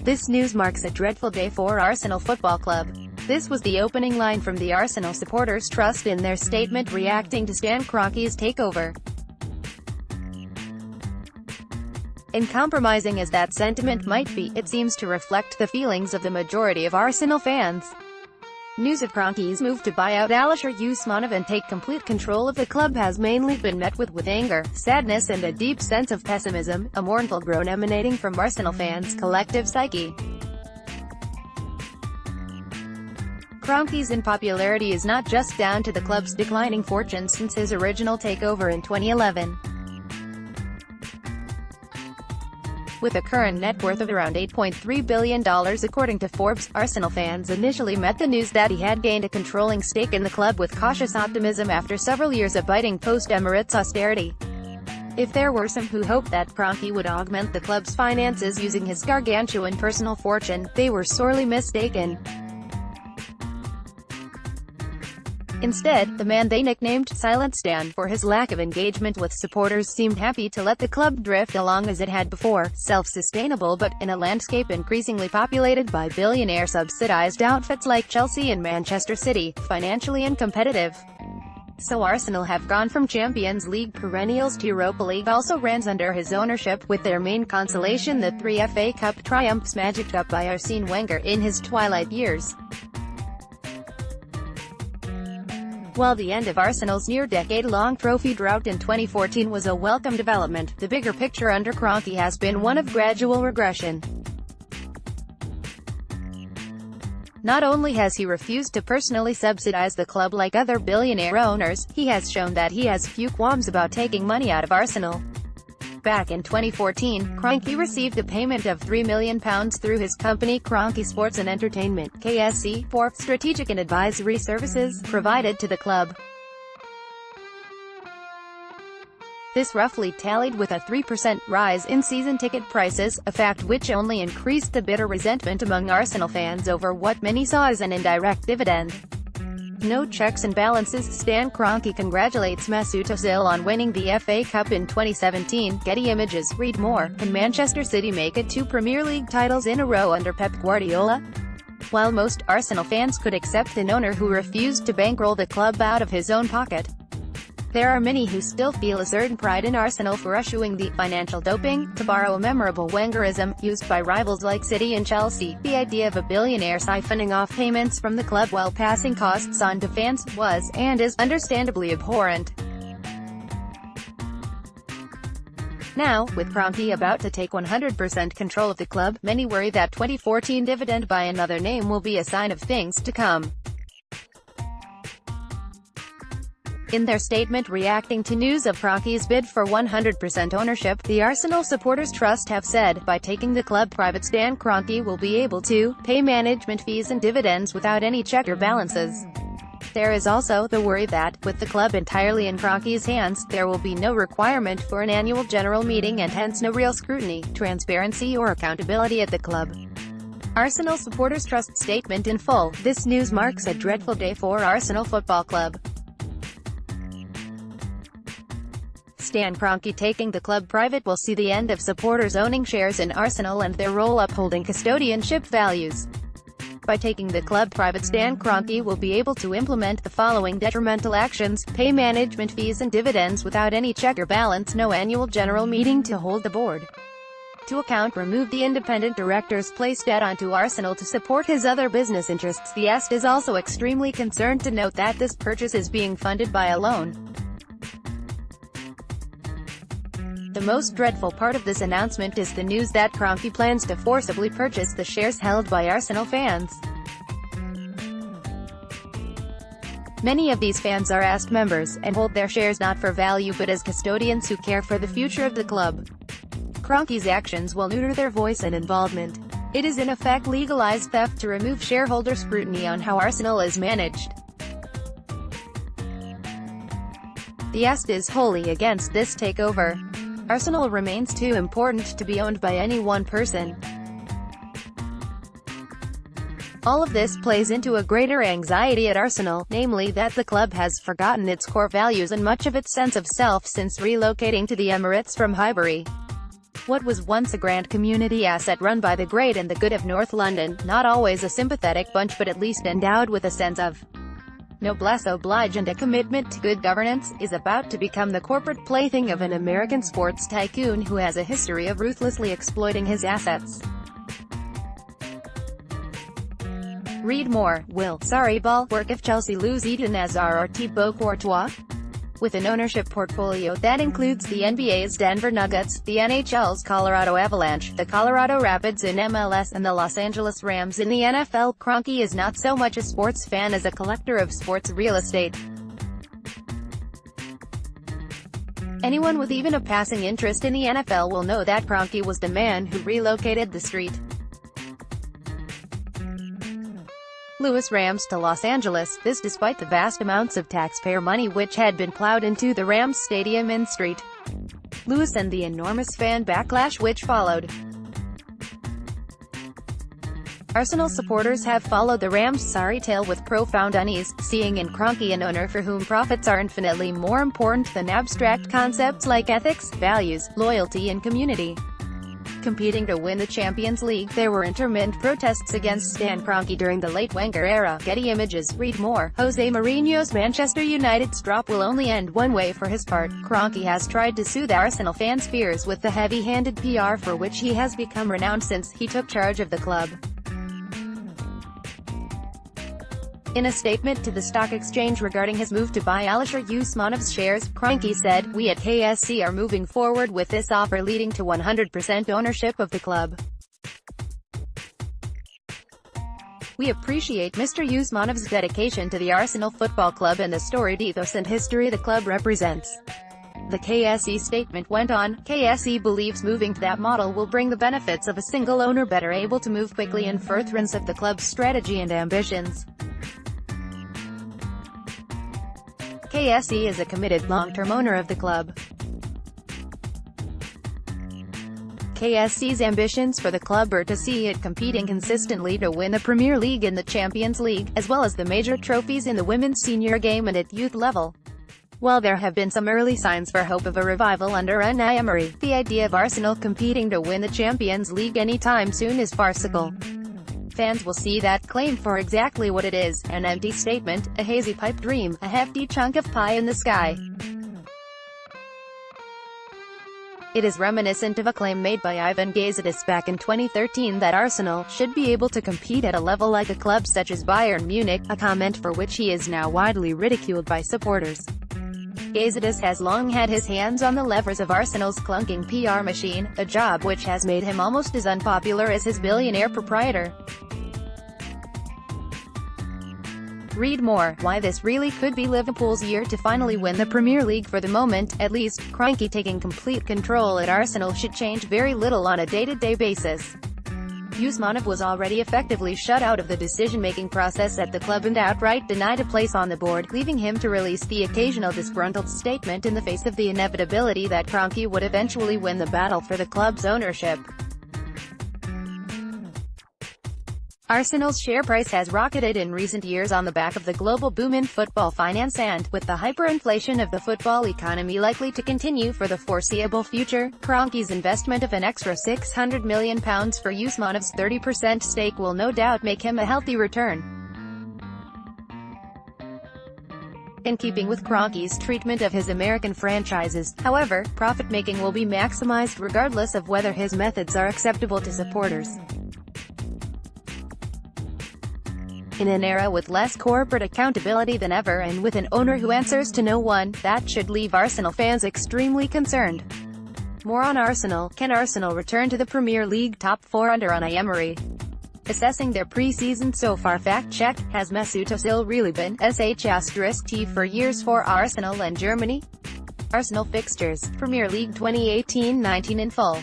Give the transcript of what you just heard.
This news marks a dreadful day for Arsenal Football Club. This was the opening line from the Arsenal Supporters Trust in their statement reacting to Stan Kroenke's takeover. Uncompromising as that sentiment might be, it seems to reflect the feelings of the majority of Arsenal fans. News of Kroenke's move to buy out Alisher Usmanov and take complete control of the club has mainly been met with anger, sadness and a deep sense of pessimism, a mournful groan emanating from Arsenal fans' collective psyche. Kroenke's unpopularity is not just down to the club's declining fortune since his original takeover in 2011. With a current net worth of around $8.3 billion according to Forbes, Arsenal fans initially met the news that he had gained a controlling stake in the club with cautious optimism after several years of biting post-Emirates austerity. If there were some who hoped that Kroenke would augment the club's finances using his gargantuan personal fortune, they were sorely mistaken. Instead, the man they nicknamed Silent Stan for his lack of engagement with supporters seemed happy to let the club drift along as it had before, self-sustainable but, in a landscape increasingly populated by billionaire-subsidized outfits like Chelsea and Manchester City, financially uncompetitive. So Arsenal have gone from Champions League perennials to Europa League also runs under his ownership, with their main consolation the 3 FA Cup triumphs magicked up by Arsene Wenger in his twilight years. While the end of Arsenal's near-decade-long trophy drought in 2014 was a welcome development, the bigger picture under Kroenke has been one of gradual regression. Not only has he refused to personally subsidize the club like other billionaire owners, he has shown that he has few qualms about taking money out of Arsenal. Back in 2014, Kroenke received a payment of £3 million through his company Kroenke Sports and Entertainment (KSE) for strategic and advisory services provided to the club. This roughly tallied with a 3% rise in season ticket prices, a fact which only increased the bitter resentment among Arsenal fans over what many saw as an indirect dividend. No checks and balances. Stan Kroenke congratulates Mesut Özil on winning the FA Cup in 2017. Getty Images. Read more. Can Manchester City make it 2 Premier League titles in a row under Pep Guardiola? While most Arsenal fans could accept an owner who refused to bankroll the club out of his own pocket, there are many who still feel a certain pride in Arsenal for eschewing the financial doping, to borrow a memorable Wengerism, used by rivals like City and Chelsea. The idea of a billionaire siphoning off payments from the club while passing costs on to fans was, and is, understandably abhorrent. Now, with Kroenke about to take 100% control of the club, many worry that 2014 dividend by another name will be a sign of things to come. In their statement reacting to news of Kroenke's bid for 100% ownership, the Arsenal Supporters Trust have said, by taking the club private, Stan Kroenke will be able to pay management fees and dividends without any check or balances. There is also the worry that, with the club entirely in Kroenke's hands, there will be no requirement for an annual general meeting and hence no real scrutiny, transparency or accountability at the club. Arsenal Supporters Trust statement in full. This news marks a dreadful day for Arsenal Football Club. Stan Kroenke taking the club private will see the end of supporters owning shares in Arsenal and their role upholding custodianship values. By taking the club private, Stan Kroenke will be able to implement the following detrimental actions: pay management fees and dividends without any check or balance, no annual general meeting to hold the board to account, remove the independent directors, place debt onto Arsenal to support his other business interests. The EST is also extremely concerned to note that this purchase is being funded by a loan. The most dreadful part of this announcement is the news that Kroenke plans to forcibly purchase the shares held by Arsenal fans. Many of these fans are AST members, and hold their shares not for value but as custodians who care for the future of the club. Kroenke's actions will neuter their voice and involvement. It is in effect legalized theft to remove shareholder scrutiny on how Arsenal is managed. The EST is wholly against this takeover. Arsenal remains too important to be owned by any one person. All of this plays into a greater anxiety at Arsenal, namely that the club has forgotten its core values and much of its sense of self since relocating to the Emirates from Highbury. What was once a grand community asset run by the great and the good of North London, not always a sympathetic bunch but at least endowed with a sense of noblesse oblige and a commitment to good governance, is about to become the corporate plaything of an American sports tycoon who has a history of ruthlessly exploiting his assets. Read more. Will Sarri work if Chelsea lose Eden Hazard or Thibaut Courtois? With an ownership portfolio that includes the NBA's Denver Nuggets, the NHL's Colorado Avalanche, the Colorado Rapids in MLS and the Los Angeles Rams in the NFL, Kroenke is not so much a sports fan as a collector of sports real estate. Anyone with even a passing interest in the NFL will know that Kroenke was the man who relocated the street Louis Rams to Los Angeles, this despite the vast amounts of taxpayer money which had been plowed into the Rams stadium in St. Louis and the enormous fan backlash which followed. Arsenal supporters have followed the Rams' sorry tale with profound unease, seeing in Kroenke an owner for whom profits are infinitely more important than abstract concepts like ethics, values, loyalty and community. Competing to win the Champions League, there were intermittent protests against Stan Kroenke during the late Wenger era. Getty Images. Read more. Jose Mourinho's Manchester United's drop will only end one way for his part. Kroenke has tried to soothe Arsenal fans' fears with the heavy-handed PR for which he has become renowned since he took charge of the club. In a statement to the stock exchange regarding his move to buy Alisher Usmanov's shares, Kroenke said, "We at KSC are moving forward with this offer leading to 100% ownership of the club. We appreciate Mr. Usmanov's dedication to the Arsenal Football Club and the storied ethos and history the club represents." The KSE statement went on, "KSE believes moving to that model will bring the benefits of a single owner better able to move quickly in furtherance of the club's strategy and ambitions. KSE is a committed, long-term owner of the club. KSE's ambitions for the club are to see it competing consistently to win the Premier League and the Champions League, as well as the major trophies in the women's senior game and at youth level. While there have been some early signs for hope of a revival under Unai Emery, the idea of Arsenal competing to win the Champions League anytime soon is farcical. Fans will see that claim for exactly what it is, an empty statement, a hazy pipe dream, a hefty chunk of pie in the sky. It is reminiscent of a claim made by Ivan Gazidis back in 2013 that Arsenal should be able to compete at a level like a club such as Bayern Munich, a comment for which he is now widely ridiculed by supporters. Gazidis has long had his hands on the levers of Arsenal's clunking PR machine, a job which has made him almost as unpopular as his billionaire proprietor. Read more. Why this really could be Liverpool's year to finally win the Premier League. For the moment, at least, Kroenke taking complete control at Arsenal should change very little on a day-to-day basis. Usmanov was already effectively shut out of the decision-making process at the club and outright denied a place on the board, leaving him to release the occasional disgruntled statement in the face of the inevitability that Kroenke would eventually win the battle for the club's ownership. Arsenal's share price has rocketed in recent years on the back of the global boom in football finance and, with the hyperinflation of the football economy likely to continue for the foreseeable future, Kroenke's investment of an extra £600 million for Usmanov's 30% stake will no doubt make him a healthy return. In keeping with Kroenke's treatment of his American franchises, however, profit-making will be maximized regardless of whether his methods are acceptable to supporters. In an era with less corporate accountability than ever and with an owner who answers to no one, that should leave Arsenal fans extremely concerned. More on Arsenal. Can Arsenal return to the Premier League top 4 under Unai Emery? Assessing their pre-season so far. Fact check. Has Mesut Özil really been *T for years for Arsenal and Germany? Arsenal fixtures. Premier League 2018-19 in full.